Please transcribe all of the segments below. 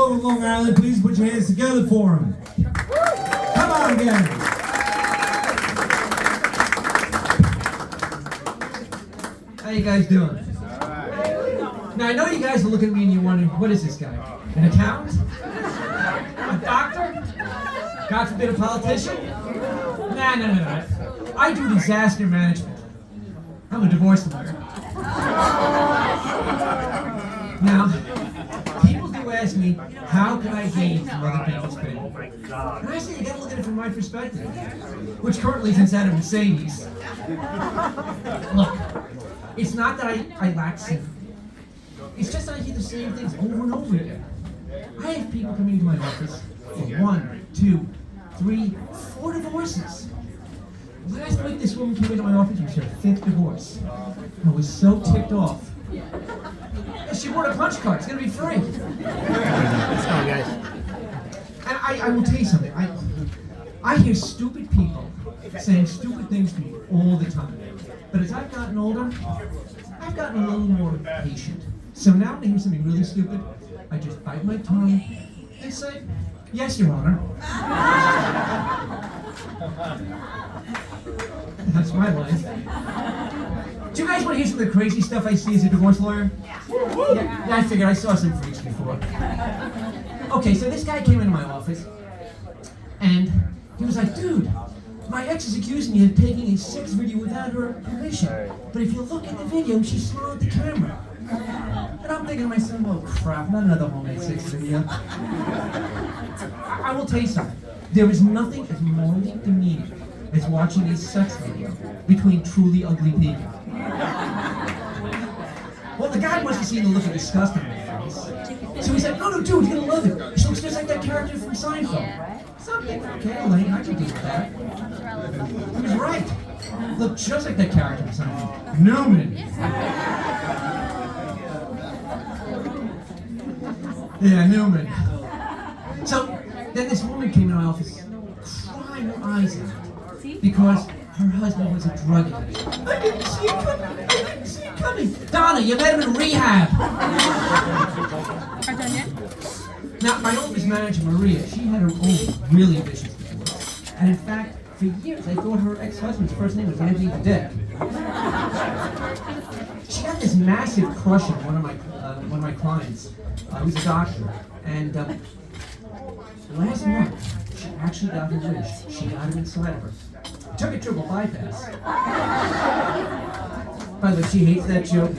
Grove of Long Island, please put your hands together for him. Come on, guys. How you guys doing? Now, I know you guys are looking at me and you're wondering, what is this guy? An accountant? A doctor? God forbid, a politician? Nah. I do disaster management. I'm a divorce lawyer. Now, people do ask me, how can I gain from other people's pain? And I say, you gotta look at it from my perspective, which currently is inside of Mercedes. Look, it's not that I lack sympathy. It's just that I hear the same things over and over again. I have people coming into my office for 1, 2, 3, 4 divorces. Last week, this woman came into my office and she had her 5th divorce. I was so ticked off. And she brought a punch card. It's gonna be free. Let's go, guys. And I will tell you something. I hear stupid people saying stupid things to me all the time. But as I've gotten older, I've gotten a little more patient. So now when I hear something really stupid, I just bite my tongue and say, yes, Your Honor. That's my life. Do you guys want to hear some of the crazy stuff I see as a divorce lawyer? Yeah, I figured I saw some freaks before. Okay, so this guy came into my office, and he was like, dude, my ex is accusing me of taking a sex video without her permission. But if you look at the video, she smiled at the camera. And I'm thinking to myself, oh crap, not another homemade sex video. I will tell you something. There is nothing as morally demeaning as watching a sex video between truly ugly people. Well, the guy must have seen the look of disgust on my face. So he said, no, dude, you're gonna love it. She looks just like that character from Seinfeld. Something, okay, Elaine, I can deal with that. He was right. Looked just like that character from Seinfeld. Newman. Yeah, Newman. So, then this woman came into my office crying her eyes out because her husband was a drug addict. I didn't see it coming. Donna, you met him in rehab. Now, my oldest manager, Maria, she had her own really vicious divorce. And in fact, for years, I thought her ex-husband's first name was Anthony the Dick. She got this massive crush on one of my clients, who's a doctor. And last month, she actually got her wish. She got him inside of her. Took a triple bypass. By the way, she hates that joke.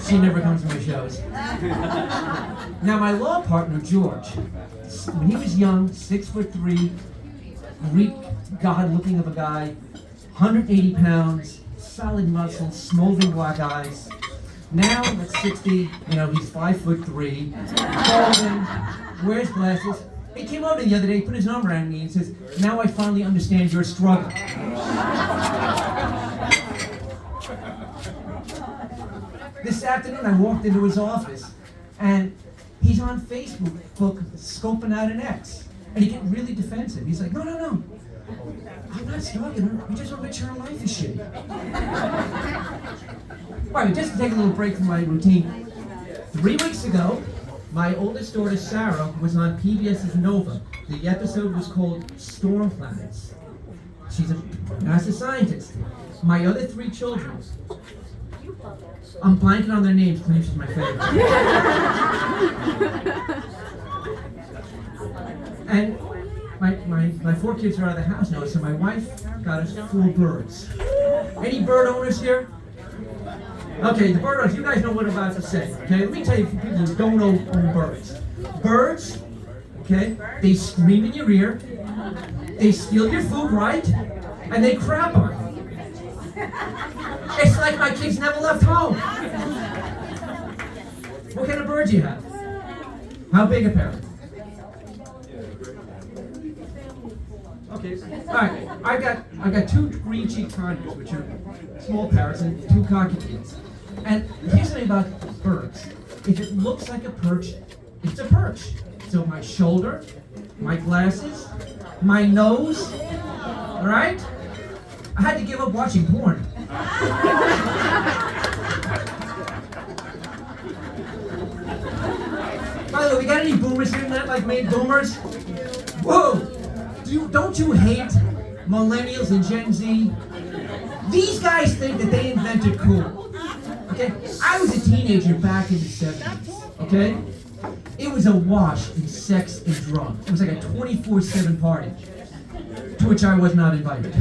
She never comes to my shows. Now, my law partner, George, when he was young, 6'3", Greek god-looking of a guy, 180 pounds, solid muscles, smoldering black eyes. Now, at 60, he's 5'3", balding, wears glasses. He came over the other day, put his arm around me and says, now I finally understand your struggle. This afternoon, I walked into his office, and he's on Facebook scoping out an ex. And he gets really defensive. He's like, no. I'm not stalking her. I just want to make sure her life is shitty. All right, just to take a little break from my routine. 3 weeks ago, my oldest daughter, Sarah, was on PBS's Nova. The episode was called Storm Planets. She's a NASA scientist. My other 3 children, I'm blanking on their names, Cleve, she's my favorite. And my 4 kids are out of the house now, so my wife got us 4 birds. Any bird owners here? Okay, the bird owners, you guys know what I'm about to say. Okay, let me tell you for people who don't own birds. Birds, okay, they scream in your ear, they steal your food, right? And they crap on you. It's like my kids never left home. What kind of bird do you have? How big a pair? Okay, all right. I got 2 green-cheeked condors, which are small parrots, and 2 cockatoos. And here's the thing about birds: if it looks like a perch, it's a perch. So my shoulder, my glasses, my nose. All right. I had to give up watching porn. By the we got any boomers here tonight, like me, boomers? Whoa! Don't you hate millennials and Gen Z? These guys think that they invented cool. Okay? I was a teenager back in the 70s. Okay? It was a wash in sex and drugs. It was like a 24/7 party, to which I was not invited.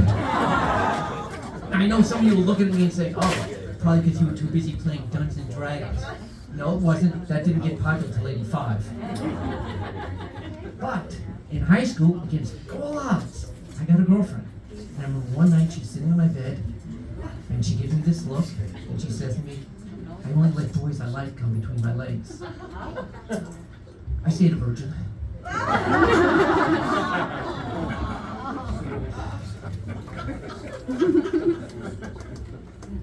I know some of you will look at me and say, oh, probably because you were too busy playing Dungeons and Dragons. No, it wasn't. That didn't get popular until '85. But in high school, against all odds, I got a girlfriend. And I remember one night she's sitting on my bed, and she gives me this look, and she says to me, I only let boys I like come between my legs. I stayed a virgin.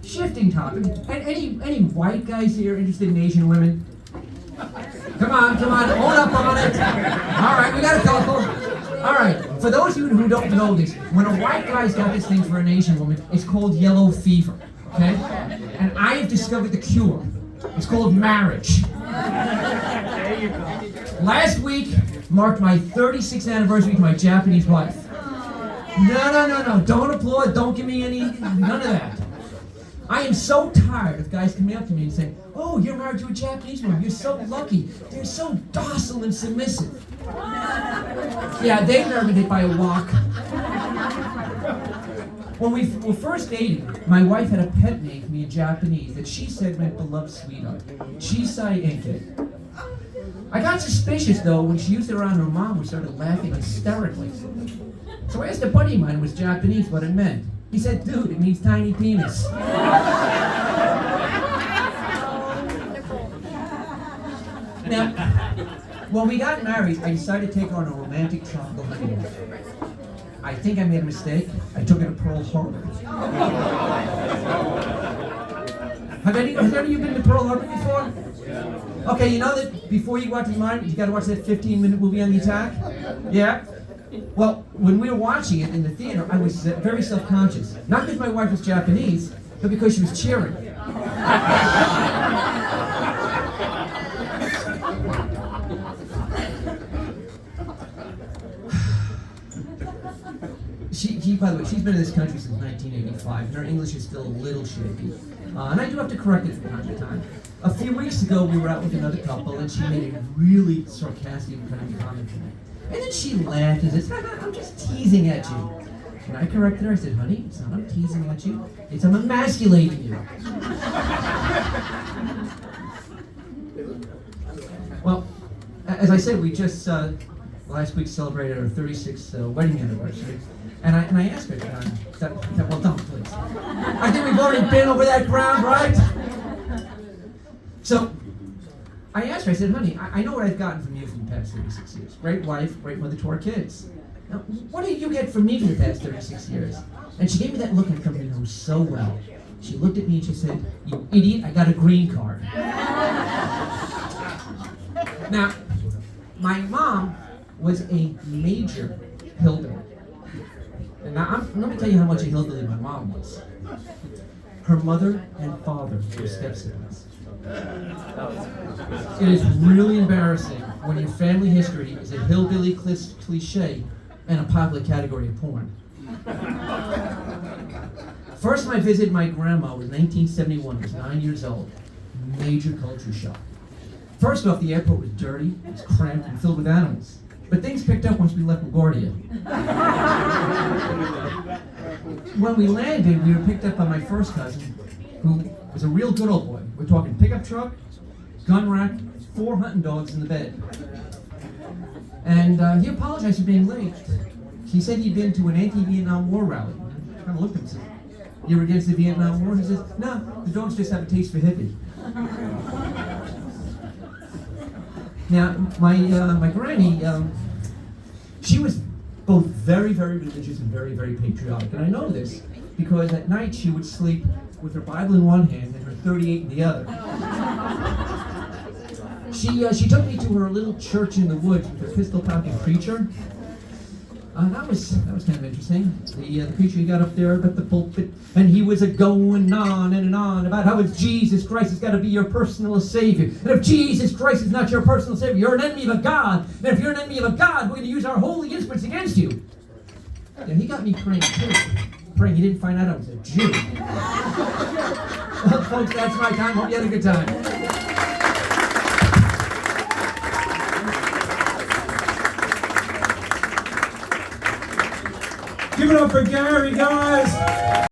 Shifting topic. Any white guys here interested in Asian women? Come on, hold up on it. All right, we got a couple. All right, for those of you who don't know this, when a white guy's got this thing for an Asian woman, it's called yellow fever, okay? And I have discovered the cure. It's called marriage. There you go. Last week marked my 36th anniversary with my Japanese wife. No, don't applaud, don't give me any, none of that. I am so tired of guys coming up to me and saying, oh, you're married to a Japanese woman, you're so lucky, they're so docile and submissive. Yeah, they learned it by a walk. When we were first dating, my wife had a pet name for me in Japanese that she said meant beloved sweetheart, Chisai Enke. I got suspicious though when she used it around her mom, who started laughing hysterically. So I asked a buddy of mine who was Japanese what it meant. He said, dude, it means tiny penis. Now, when we got married, I decided to take her on a romantic tropical honeymoon. I think I made a mistake. I took her to Pearl Harbor. Has any of you been to Pearl Harbor before? Okay, you know that before you go out to the mine, you gotta watch that 15-minute movie on the attack? Yeah? Well, when we were watching it in the theater, I was very self-conscious. Not because my wife was Japanese, but because she was cheering. She, by the way, she's been in this country since 1985, and her English is still a little shaky. And I do have to correct it from time to time. A few weeks ago, we were out with another couple, and she made a really sarcastic kind of comment to me. And then she laughed and said, I'm just teasing at you. And I corrected her. I said, honey, it's not I'm teasing at you. It's I'm emasculating you. Well, as I said, we just last week celebrated our 36th wedding anniversary. And I asked her, well, don't, please. I think we've already been over that ground, right? So, I asked her, I said, honey, I know what I've gotten from you for the past 36 years. Great wife, great mother to our kids. Now, what did you get from me for the past 36 years? And she gave me that look I come to know so well. She looked at me and she said, you idiot, I got a green card. Now, my mom was a major hillbilly. And now, let me tell you how much a hillbilly my mom was. Her mother and father were step-siblings. It is really embarrassing when your family history is a hillbilly cliche and a popular category of porn. First time I visited my grandma was 1971. I was 9 years old. Major culture shock. First off, the airport was dirty, it was cramped and filled with animals. But things picked up once we left LaGuardia. When we landed, we were picked up by my first cousin, who was a real good old boy. We're talking pickup truck, gun rack, 4 hunting dogs in the bed. And he apologized for being late. He said he'd been to an anti-Vietnam War rally. I kind of looked at him and said, you were against the Vietnam War? He says, no, the dogs just have a taste for hippie. Now, my granny, she was both very, very religious and very, very patriotic. And I know this because at night she would sleep with her Bible in one hand and her 38 in the other. She took me to her little church in the woods with her pistol-pocketing preacher. That was kind of interesting. The preacher, he got up there at the pulpit, and he was going on and on about how it's Jesus Christ has got to be your personal Savior. And if Jesus Christ is not your personal Savior, you're an enemy of a God. And if you're an enemy of a God, we're going to use our holy instruments against you. And he got me praying too. Praying he didn't find out I was a Jew. Well, folks, that's my time. Hope you had a good time. Give it up for Gary, guys.